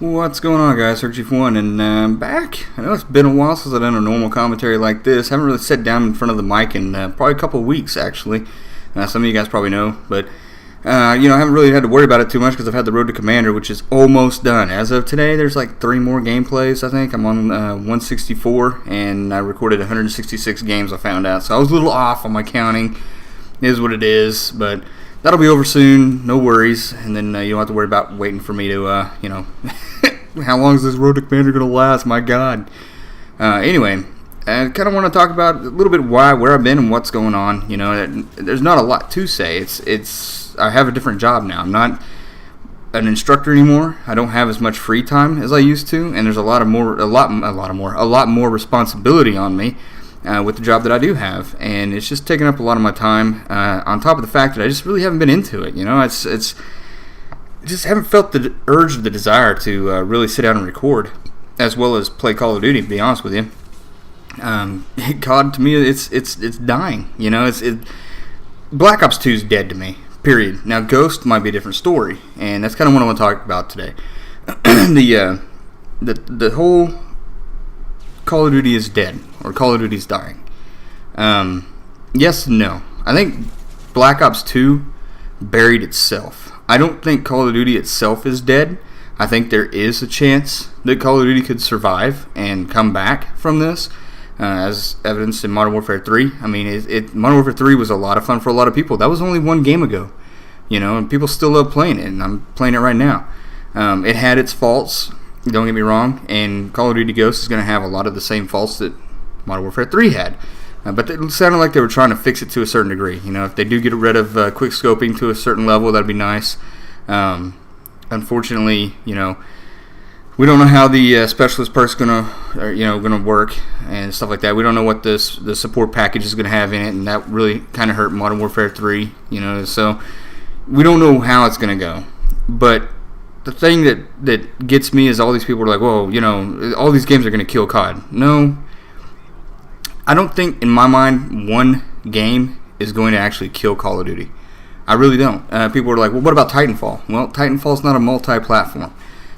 What's going on, guys? Searchy1, and I'm back. I know it's been a while since I've done a normal commentary like this. Haven't really sat down in front of the mic in probably a couple of weeks, actually. Some of you guys probably know, but I haven't really had to worry about it too much because I've had the Road to Commander, which is almost done. As of today, there's like 3 more gameplays, I think. I'm on 164, and I recorded 166 games, I found out. So I was a little off on my counting. It is what it is, but that'll be over soon, no worries, and then you don't have to worry about waiting for me to, how long is this Road to Commander going to last? My God. Anyway, I kind of want to talk about a little bit where I've been and what's going on. You know, there's not a lot to say. I have a different job now. I'm not an instructor anymore. I don't have as much free time as I used to, and there's a lot more responsibility on me. With the job that I do have, and it's just taking up a lot of my time. On top of the fact that I just really haven't been into it, I just haven't felt the urge or the desire to really sit down and record, as well as play Call of Duty. To be honest with you, COD to me, it's dying. Black Ops 2 is dead to me. Period. Now Ghost might be a different story, and that's kind of what I want to talk about today. the whole Call of Duty is dead, or Call of Duty is dying. Yes and no. I think Black Ops 2 buried itself. I don't think Call of Duty itself is dead. I think there is a chance that Call of Duty could survive and come back from this, as evidenced in Modern Warfare 3. I mean, Modern Warfare 3 was a lot of fun for a lot of people. That was only one game ago, and people still love playing it, and I'm playing it right now. It had its faults. Don't get me wrong, and Call of Duty Ghosts is going to have a lot of the same faults that Modern Warfare 3 had. But it sounded like they were trying to fix it to a certain degree. If they do get rid of quick scoping to a certain level, that'd be nice. Unfortunately, we don't know how the specialist perk's gonna work and stuff like that. We don't know what the support package is going to have in it, and that really kind of hurt Modern Warfare 3. So we don't know how it's going to go. But the thing that gets me is all these people are like, whoa, all these games are going to kill COD. No, I don't think, in my mind, one game is going to actually kill Call of Duty. I really don't. People are like, well, what about Titanfall? Well, Titanfall's not a multi-platform.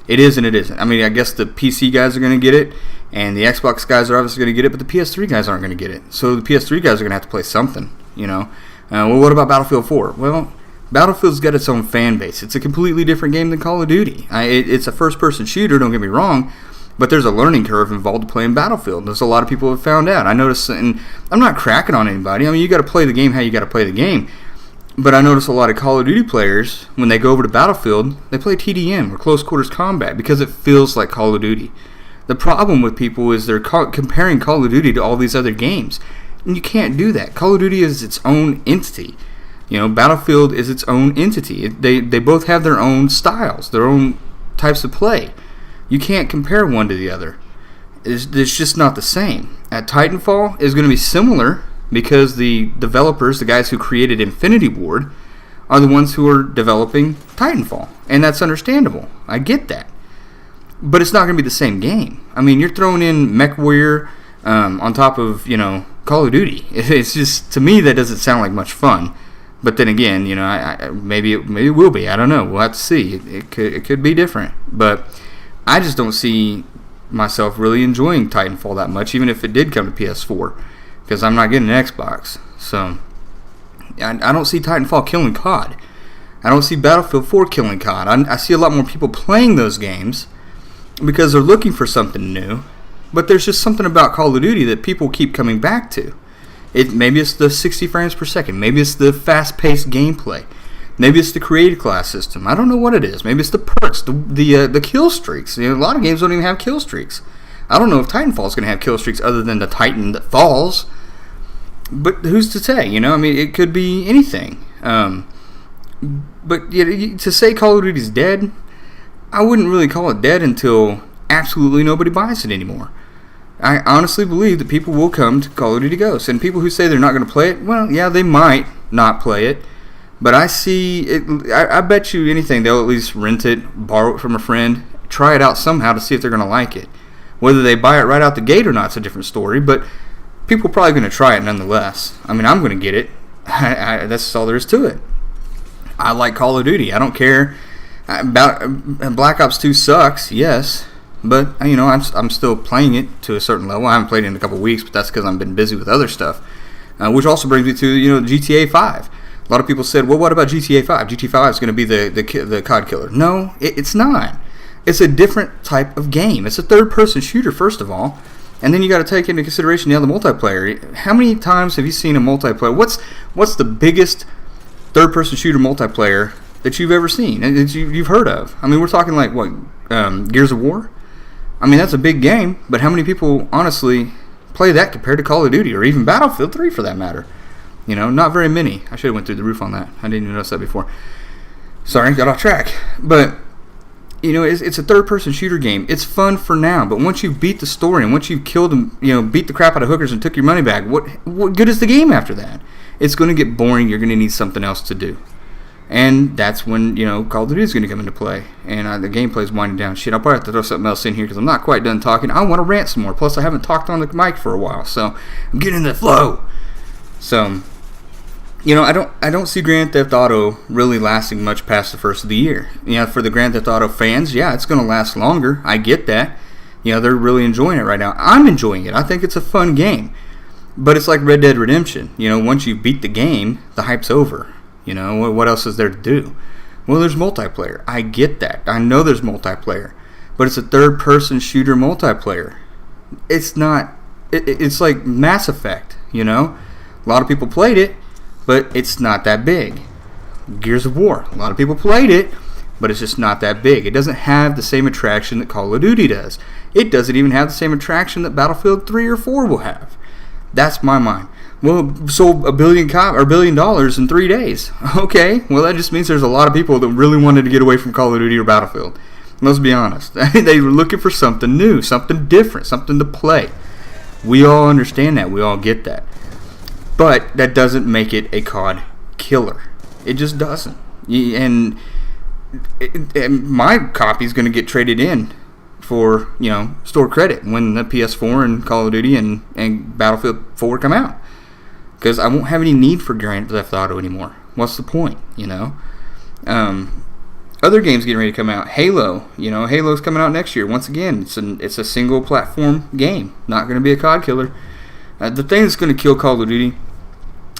It is and it isn't. I mean, I guess the PC guys are going to get it, and the Xbox guys are obviously going to get it, but the PS3 guys aren't going to get it. So the PS3 guys are going to have to play something, Well, what about Battlefield 4? Well, Battlefield's got its own fan base. It's a completely different game than Call of Duty. It's a first-person shooter, don't get me wrong, but there's a learning curve involved to playing Battlefield. There's a lot of people who have found out. I noticed, and I'm not cracking on anybody. I mean, you got to play the game how you got to play the game. But I notice a lot of Call of Duty players, when they go over to Battlefield, they play TDM, or Close Quarters Combat, because it feels like Call of Duty. The problem with people is they're comparing Call of Duty to all these other games. And you can't do that. Call of Duty is its own entity. Battlefield is its own entity. They both have their own styles, their own types of play. You can't compare one to the other. It's just not the same. Titanfall is going to be similar because the developers, the guys who created Infinity Ward, are the ones who are developing Titanfall. And that's understandable. I get that. But it's not going to be the same game. I mean, you're throwing in MechWarrior on top of, Call of Duty. It's just, to me, that doesn't sound like much fun. But then again, maybe it will be. I don't know. We'll have to see. It could be different. But I just don't see myself really enjoying Titanfall that much, even if it did come to PS4, because I'm not getting an Xbox. So I don't see Titanfall killing COD. I don't see Battlefield 4 killing COD. I see a lot more people playing those games because they're looking for something new. But there's just something about Call of Duty that people keep coming back to. Maybe it's the 60 frames per second. Maybe it's the fast-paced gameplay. Maybe it's the creative class system. I don't know what it is. Maybe it's the perks, the kill streaks. A lot of games don't even have kill streaks. I don't know if Titanfall is going to have kill streaks other than the Titan that falls. But who's to say? I mean, it could be anything. But to say Call of Duty is dead, I wouldn't really call it dead until absolutely nobody buys it anymore. I honestly believe that people will come to Call of Duty Ghosts. And people who say they're not going to play it, well, yeah, they might not play it. But I see it. I bet you anything they'll at least rent it, borrow it from a friend, try it out somehow to see if they're going to like it. Whether they buy it right out the gate or not is a different story, but people are probably going to try it nonetheless. I mean, I'm going to get it. That's all there is to it. I like Call of Duty. I don't care Black Ops 2 sucks, yes, but I'm still playing it to a certain level. I haven't played it in a couple weeks, but that's because I've been busy with other stuff. Which also brings me to GTA 5. A lot of people said, well, what about GTA 5? GTA 5 is going to be the COD killer. No, it's not. It's a different type of game. It's a third-person shooter, first of all. And then you got to take into consideration the multiplayer. How many times have you seen a multiplayer? What's the biggest third-person shooter multiplayer that you've ever seen and that you've heard of? I mean, we're talking like, what, Gears of War? I mean, that's a big game, but how many people honestly play that compared to Call of Duty or even Battlefield 3 for that matter? Not very many. I should have went through the roof on that. I didn't even notice that before. Sorry, got off track. But it's a third-person shooter game. It's fun for now, but once you beat the story and once you've killed them, beat the crap out of hookers and took your money back, what good is the game after that? It's going to get boring. You're going to need something else to do, and that's when Call of Duty is going to come into play, and the gameplay is winding down. Shit, I'll probably have to throw something else in here because I'm not quite done talking. I want to rant some more. Plus, I haven't talked on the mic for a while, so I'm getting in the flow. So, I don't see Grand Theft Auto really lasting much past the first of the year. For the Grand Theft Auto fans, yeah, it's going to last longer. I get that. They're really enjoying it right now. I'm enjoying it. I think it's a fun game. But it's like Red Dead Redemption. Once you beat the game, the hype's over. What else is there to do? Well, there's multiplayer. I get that. I know there's multiplayer. But it's a third-person shooter multiplayer. It's not... It's like Mass Effect, A lot of people played it, but it's not that big. Gears of War. A lot of people played it, but it's just not that big. It doesn't have the same attraction that Call of Duty does. It doesn't even have the same attraction that Battlefield 3 or 4 will have. That's my mind. Well, sold $1 billion in 3 days. Okay, well that just means there's a lot of people that really wanted to get away from Call of Duty or Battlefield. Let's be honest. They were looking for something new, something different, something to play. We all understand that. We all get that. But that doesn't make it a COD killer. It just doesn't. And my copy is going to get traded in for, store credit when the PS4 and Call of Duty and Battlefield 4 come out. Because I won't have any need for Grand Theft Auto anymore. What's the point, Other games getting ready to come out. Halo. Halo's coming out next year. Once again, it's a single platform game. Not going to be a COD killer. The thing that's going to kill Call of Duty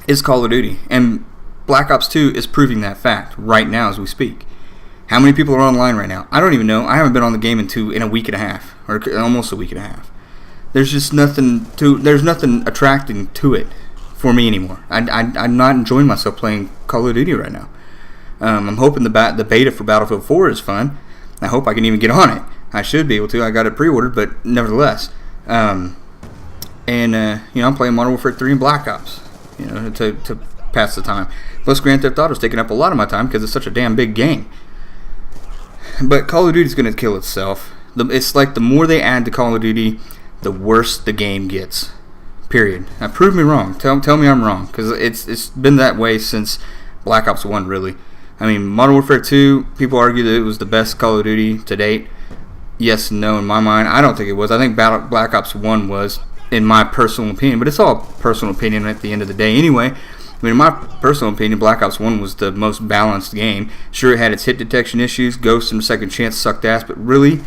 is Call of Duty. And Black Ops 2 is proving that fact right now as we speak. How many people are online right now? I don't even know. I haven't been on the game in a week and a half. Or almost a week and a half. There's just nothing attracting to it for me anymore. I'm not enjoying myself playing Call of Duty right now. I'm hoping the beta for Battlefield 4 is fun. I hope I can even get on it. I should be able to. I got it pre-ordered, but nevertheless. I'm playing Modern Warfare 3 and Black Ops, to pass the time. Plus, Grand Theft Auto is taking up a lot of my time because it's such a damn big game. But Call of Duty is going to kill itself. It's like the more they add to Call of Duty, the worse the game gets. Period. Now, prove me wrong. Tell me I'm wrong, because it's been that way since Black Ops 1, really. I mean, Modern Warfare 2, people argue that it was the best Call of Duty to date. Yes and no in my mind. I don't think it was. I think Black Ops 1 was, in my personal opinion. But it's all personal opinion at the end of the day anyway. I mean, in my personal opinion, Black Ops 1 was the most balanced game. Sure, it had its hit detection issues. Ghost and Second Chance sucked ass. But really,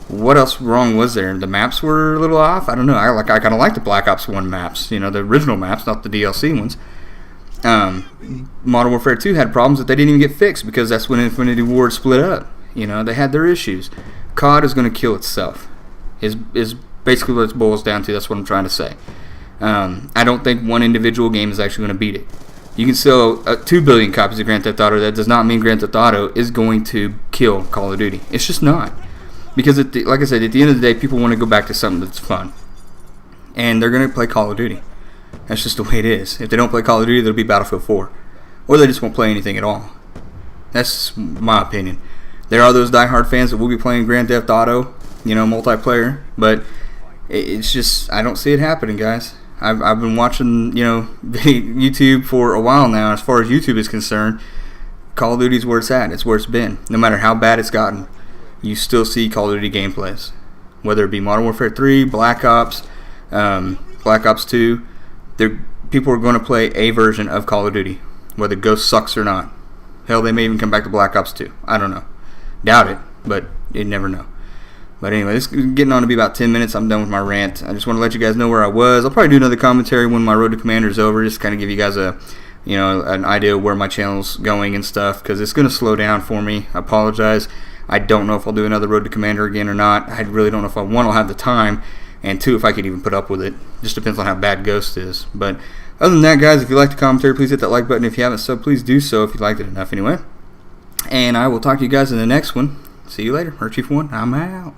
what else wrong was there? The maps were a little off. I don't know. I kind of like the Black Ops 1 maps. The original maps, not the DLC ones. Modern Warfare 2 had problems that they didn't even get fixed because that's when Infinity Ward split up. They had their issues. COD is going to kill itself. Is basically what it boils down to. That's what I'm trying to say. I don't think one individual game is actually going to beat it. You can sell 2 billion copies of Grand Theft Auto. That does not mean Grand Theft Auto is going to kill Call of Duty. It's just not. Because, like I said, at the end of the day, people want to go back to something that's fun. And they're going to play Call of Duty. That's just the way it is. If they don't play Call of Duty, they'll be Battlefield 4. Or they just won't play anything at all. That's my opinion. There are those diehard fans that will be playing Grand Theft Auto, multiplayer. But it's just, I don't see it happening, guys. I've been watching, YouTube for a while now. As far as YouTube is concerned, Call of Duty is where it's at. It's where it's been. No matter how bad it's gotten, you still see Call of Duty gameplays. Whether it be Modern Warfare 3, Black Ops, Black Ops 2, people are going to play a version of Call of Duty, whether Ghost sucks or not. Hell, they may even come back to Black Ops 2. I don't know. Doubt it, but you never know. But anyway, this is getting on to be about 10 minutes. I'm done with my rant. I just want to let you guys know where I was. I'll probably do another commentary when my Road to Commander is over, just to kind of give you guys an idea of where my channel's going and stuff, because it's going to slow down for me. I apologize. I don't know if I'll do another Road to Commander again or not. I really don't know if I'll have the time, and 2, if I could even put up with it. Just depends on how bad Ghost is. But other than that, guys, if you liked the commentary, please hit that like button. If you haven't subbed, please do so if you liked it enough anyway. And I will talk to you guys in the next one. See you later. Chief 1, I'm out.